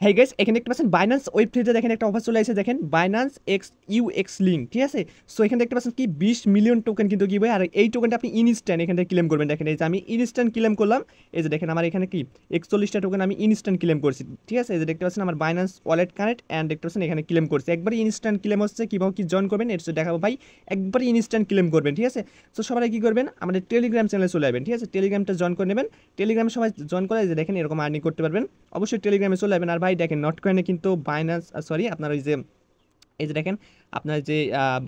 হ্যাঁ গাইস, এখানে দেখতে পাচ্ছেন বাইন্যান্স ওয়েব থ্রিতে দেখেন একটা অফার চলে আসে, দেখেন বাইন্যান্স এক্স ইউএক্স লিঙ্ক, ঠিক আছে। সো এখানে দেখতে পাচ্ছেন কি 20 মিলিয়ন টোকেন কিন্তু কি ভাই, আর এই টোকেনটা আপনি ইনস্ট্যান্ট এখান থেকে ক্লেম করবেন। দেখেন এই যে আমি ইনস্ট্যান্ট ক্লেম করলাম, এই যে দেখেন আমার এখানে কি 41টা টোকেন আমি ইনস্ট্যান্ট ক্লেম করছি, ঠিক আছে। এই যে দেখতে পাচ্ছেন আমার বাইন্যান্স ওয়ালেট কানেক্ট অ্যান্ড দেখতে পাচ্ছেন এখানে ক্লেম করছি, একবারই ইনস্ট্যান্ট ক্লেম হচ্ছে। কীভাবে কি জয়েন করবেন এটা দেখাবো ভাই, একবারই ইনস্ট্যান্ট ক্লেম করবেন, ঠিক আছে। সো সবাই কি করবেন, আমাদের টেলিগ্রাম চ্যানেলে চলে যাবেন, ঠিক আছে। টেলিগ্রামটা জয়েন করে নেবেন, টেলিগ্রামে সবাই জয়েন করে যে দেখেন এরকম আর্নিং করতে পারবেন। অবশ্যই টেলিগ্রামে চলে যাবেন। আর ভাই দেখেন নট কয়েনে কিন্তু বাইন্যান্স সরি আপনার ওই যে এই যে দেখেন আপনার যে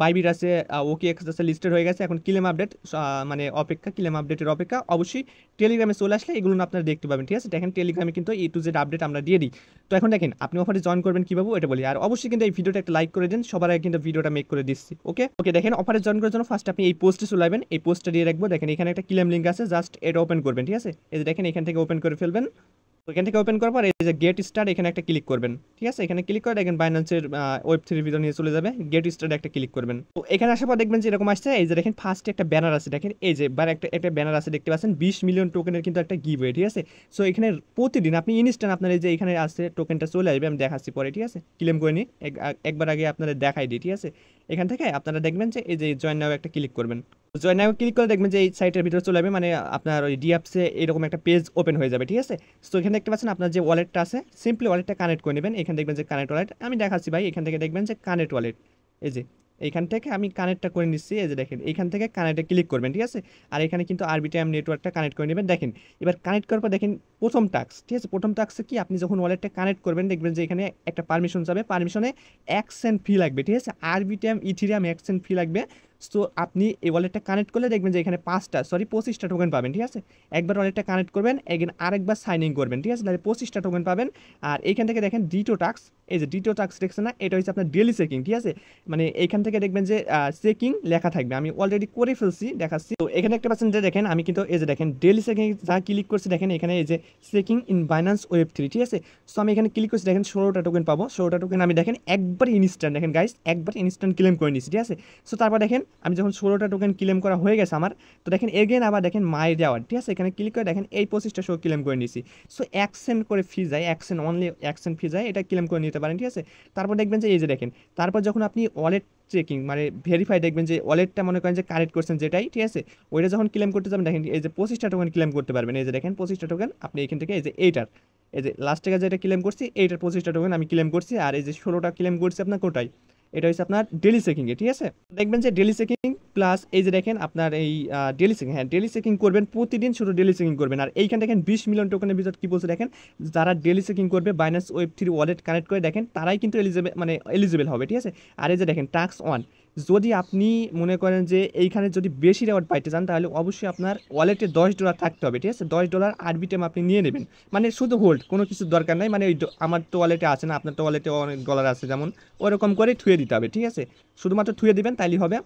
বাইবিট আছে, ওকে এক্স আছে, লিস্টেড হয়ে গেছে। এখন ক্লেম আপডেট মানে অপেক্ষা, ক্লেম আপডেটের অপেক্ষা। অবশ্যই টেলিগ্রামে চলে আসলে এগুলো আপনারা দেখতে পাবেন, ঠিক আছে। দেখেন টেলিগ্রামে কিন্তু A to Z আপডেট আমরা দিয়ে দিই। তো এখন দেখেন আপনি অফারে জয়েন করবেন কীভাবে এটা বলি। আর অবশ্যই কিন্তু এই ভিডিওটা একটা লাইক করে দিন, সবার আগে কিন্তু ভিডিওটা মেক করে দিচ্ছি। ওকে ওকে, দেখেন অফারে জয়েন করার জন্য ফার্স্ট আপনি এই পোস্টে চলে যাবেন, এই পোস্টটা দিয়ে রাখবো। দেখেন এখানে একটা ক্লেম লিঙ্ক আছে, জাস্ট এটা ওপেন করবেন, ঠিক আছে। এই যে দেখেন এখান থেকে ওপেন করে ফেলবেন। তো এখান থেকে ওপেন করার পর এই যে গেট স্টার্ট এখানে একটা ক্লিক করবেন, ঠিক আছে। এখানে ক্লিক করে দেখেন বাইন্যান্সের ওয়েব থ্রির ভিতরে নিয়ে চলে যাবে, গেট স্টার্ট একটা ক্লিক করবেন। তো এখানে আসার পর দেখবেন যে এরকম আসছে, এই যে দেখেন ফার্স্টে একটা ব্যানার আছে, দেখেন এই যে একটা ব্যানার আছে দেখতে পাচ্ছেন, 20 মিলিয়ন টোকেনের কিন্তু একটা গিভওয়ে, ঠিক আছে। সো এখানে প্রতিদিন আপনি ইনস্ট্যান্ট আপনার এই যে এখানে আছে টোকেনটা চলে আসবে, আমি দেখাচ্ছি পরে, ঠিক আছে। ক্লেম করে নিই, একবার আগে আপনাদের দেখাই দিই, ঠিক আছে। এখান থেকে আপনারা দেখবেন যে এই যে জয়েন নাও একটা ক্লিক করবেন। জয়েন নাও ক্লিক করে দেখবেন যে এই সাইটের ভিতরে চলে যাবে, মানে আপনার ওই ডিঅ্যাপসে এরকম একটা পেজ ওপেন হয়ে যাবে, ঠিক আছে। সো এখানে দেখতে পাচ্ছেন আপনার যে ওয়ালেটটা আছে, সিম্পলি ওয়ালেটটা কানেক্ট করে নেবেন। এখানে দেখবেন যে কানেক্ট ওয়ালেট, আমি দেখাচ্ছি ভাই। এখান থেকে দেখবেন যে কানেক্ট ওয়ালেট, এই যে এইখান থেকে আমি কানেক্টটা করে নিচ্ছি। এই যে দেখেন এইখান থেকে কানেক্টে ক্লিক করবেন, ঠিক আছে। আর এখানে কিন্তু আরবিটিএম নেটওয়ার্কটা কানেক্ট করে নেবেন। দেখেন এবার কানেক্ট করার পর দেখেন প্রথম টাস্ক, ঠিক আছে। প্রথম টাস্কে কি আপনি যখন ওয়ালেটটা কানেক্ট করবেন দেখবেন যে এখানে একটা পারমিশন যাবে, পারমিশনে 1 সেন্ট ফি লাগবে, ঠিক আছে। আরবিটিএম ইথিরিয়াম 1 সেন্ট ফি লাগবে। সো আপনি এই ওয়ালেটটা কানেক্ট করলে দেখবেন যে এখানে 25টা টোকেন পাবেন, ঠিক আছে। একবার ওয়ালেটটা কানেক্ট করবেন, এগেন আরেকবার সাইন ইন করবেন, ঠিক আছে, তাহলে 25টা টোকেন পাবেন। আর এইখান থেকে দেখেন ডিটো টাস্ক, এই যে ডিটো টাস্ক দেখছেন না, এটা হচ্ছে আপনার ডেলি চেকিং, ঠিক আছে। মানে এইখান থেকে দেখবেন যে চেকিং লেখা থাকবে, আমি অলরেডি করে ফেলছি, দেখাচ্ছি। তো এখানে একটা পাচ্ছেন যে দেখেন আমি কিন্তু এই যে দেখেন ডেলি চেকিং যা ক্লিক করছি, দেখেন এখানে এই যে checking in Binance web three, ঠিক আছে। সো আমি এখানে ক্লিক করছি, দেখেন 16টা টোকেন পাবো। 16টা টোকেন আমি দেখেন একবার ইনস্ট্যান্ট, দেখেন গাইস একবার ইনস্ট্যান্ট ক্লেম করে নিচ্ছি, ঠিক আছে। সো তারপর দেখেন আমি যখন 16টা টোকেন ক্লেম করা হয়ে গেছে আমার, তো দেখেন এগেন আবার দেখেন মাই রেওয়ার্ড, ঠিক আছে। এখানে ক্লিক করে দেখেন এই 25টা শো ক্লেম করে নিয়েছি। সো 1 সেন্ট করে ফি যায়, 1 সেন্ট অনলি 1 সেন্ট ফি যায়, এটা ক্লেম করে নিতে পারেন, ঠিক আছে। তারপর দেখবেন যে এই যে দেখেন, তারপর যখন আপনি ওয়ালেট চেকিং মানে ভেরিফাই দেখবেন যে ওয়ালেটটা মনে করেন যে কানেক্ট করছেন যেটাই, ঠিক আছে। ওইটা যখন ক্লেম করতে যাবেন দেখেন এই যে 25টা টোকেন ক্লেম করতে পারবেন। এই যে দেখেন 25টা টোকেন আপনি এখান থেকে এই যে এইটার, এই যে লাস্ট থেকে যেটা ক্লেম করছি এইটার 25টা টোকেন আমি ক্লেম করছি। আর এই যে 16টা ক্লেম করছি আপনার কোটাই, এটা হচ্ছে আপনার ডেলি চেকিংয়ে, ঠিক আছে। দেখবেন যে ডেলি চেকিং প্লাস এই যে দেখেন আপনার এই ডেলি চেকিং, হ্যাঁ ডেলি চেকিং করবেন প্রতিদিন, শুধু ডেলি চেকিং করবেন। আর এইখানে দেখেন 20 মিলিয়ন টোকেনের ভিতর কী বলছে দেখেন, যারা ডেলি চেকিং করবে Binance web three wallet connect করে দেখেন তারাই কিন্তু এলিজিবল হবে, ঠিক আছে। আর এই যে দেখেন টাস্ক 1, যদি আপনি মনে করেন যে এইখানে যদি বেশি রেওয়ার্ড পাইতে চান তাহলে অবশ্যই আপনার ওয়ালেটে $10 থাকতে হবে, ঠিক আছে। $10 আরবিটিএম আপনি নিয়ে নেবেন, মানে শুধু হোল্ড, কোনো কিছুর দরকার নাই। মানে ওই আমার তো ওয়ালেটে আছে না, আপনার তো ওয়ালেটে অনেক ডলার আছে, যেমন ওরকম করে থুয়ে দিতে হবে, ঠিক আছে। শুধুমাত্র থুয়ে দিবেন তাইলেই হবে।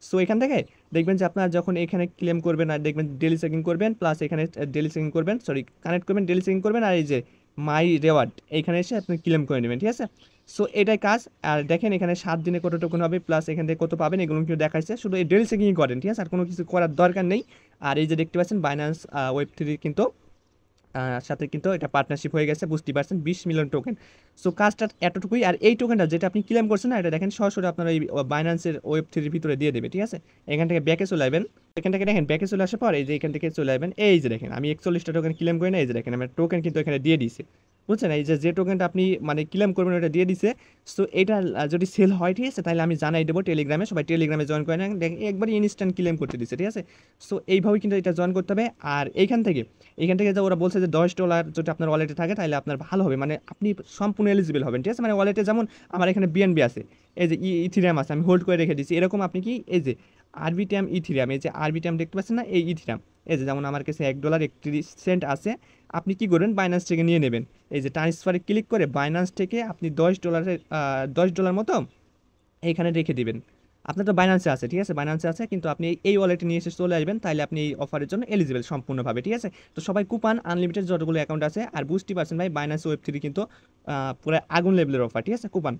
সো এখান থেকে দেখবেন যে আপনার যখন এখানে ক্লেম করবেন আর দেখবেন ডেলি চেকিং করবেন, প্লাস এখানে ডেলি চেকিং করবেন, সরি কানেক্ট করবেন, ডেলি চেকিং করবেন, আর এই যে মাই রেওয়ার্ড এইখানে এসে আপনি ক্লেম করে নেবেন, ঠিক আছে। সো এটাই কাজ। আর দেখেন এখানে 7 দিনে কত টোকেন হবে, প্লাস এখান থেকে কত পাবেন, এগুলো কিন্তু দেখাচ্ছে। শুধু এই ডেলি চেকিংই করেন, ঠিক আছে, আর কোনো কিছু করার দরকার নেই। আর এই যে দেখতে পাচ্ছেন বাইন্যান্স ওয়েব থ্রি কিন্তু সাথে কিন্তু এটা পার্টনারশিপ হয়ে গেছে, বুঝতে পারছেন 20 মিলিয়ন টোকেন। সো কাজটা এতটুকুই। আর এই টোকেনটা যেটা আপনি ক্লেম করছেন না, এটা দেখেন সরাসরি আপনার এই বাইন্যান্সের ওয়েব থ্রির ভিতরে দিয়ে দেবে, ঠিক আছে। এখান থেকে ব্যাকে চলে আসবেন, এখান থেকে দেখেন ব্যাকে চলে আসার পর এই যে এখান থেকে চলে আসবেন, এই যে দেখেন আমি 41টা টোকেন ক্লেম করি না, এই যে দেখেন আমার টোকেন কিন্তু এখানে দিয়ে দিয়েছে, বুঝছেন। এই যে টোকেনটা আপনি মানে ক্লেম করবেন ওটা দিয়ে দিছে। সো এটা যদি সেল হয়, ঠিক আছে, তাহলে আমি জানাই দেবো টেলিগ্রামে, সবাই টেলিগ্রামে জয়েন করে নেন, দেখেন একবারই ইনস্ট্যান্ট ক্লেম করতে দিচ্ছে, ঠিক আছে। সো এইভাবেই কিন্তু এটা জয়েন করতে হবে। আর এইখান থেকে যে ওরা বলছে যে $10 যদি আপনার ওয়ালেটে থাকে তাহলে আপনার ভালো হবে, মানে আপনি সম্পূর্ণ এলিজিবল হবেন, ঠিক আছে। মানে ওয়ালেটে যেমন আমার এখানে বিএনবি আছে, এই যে ইথিরিয়াম আছে, আমি হোল্ড করে রেখে দিচ্ছি, এরকম আপনি কি এই যে আরবিটিএম ইথিরিয়াম, এই যে আরবিটিএম দেখতে পাচ্ছেন না, এই ইথিরিয়াম, এই যে যেমন আমার কাছে $1.31 আছে, আপনি কি করবেন বাইন্যান্স থেকে নিয়ে নেবেন। এই যে ট্রান্সফারে ক্লিক করে বাইন্যান্স থেকে আপনি $10 মতো এইখানে রেখে দিবেন। আপনার তো বাইন্যান্সে আছে, ঠিক আছে, বাইন্যান্সে আছে, কিন্তু আপনি এই ওয়ালেটে নিয়ে এসে চলে আসবেন, তাহলে আপনি এই অফারের জন্য এলিজিবল সম্পূর্ণভাবে, ঠিক আছে। তো সবাই কুপান আনলিমিটেড যতগুলো অ্যাকাউন্ট আছে, আর বুঝতেই পারছেন ভাই বাইন্যান্স ওয়েব থ্রি কিন্তু পুরো আগুন লেভেলের অফার, ঠিক আছে, কুপান।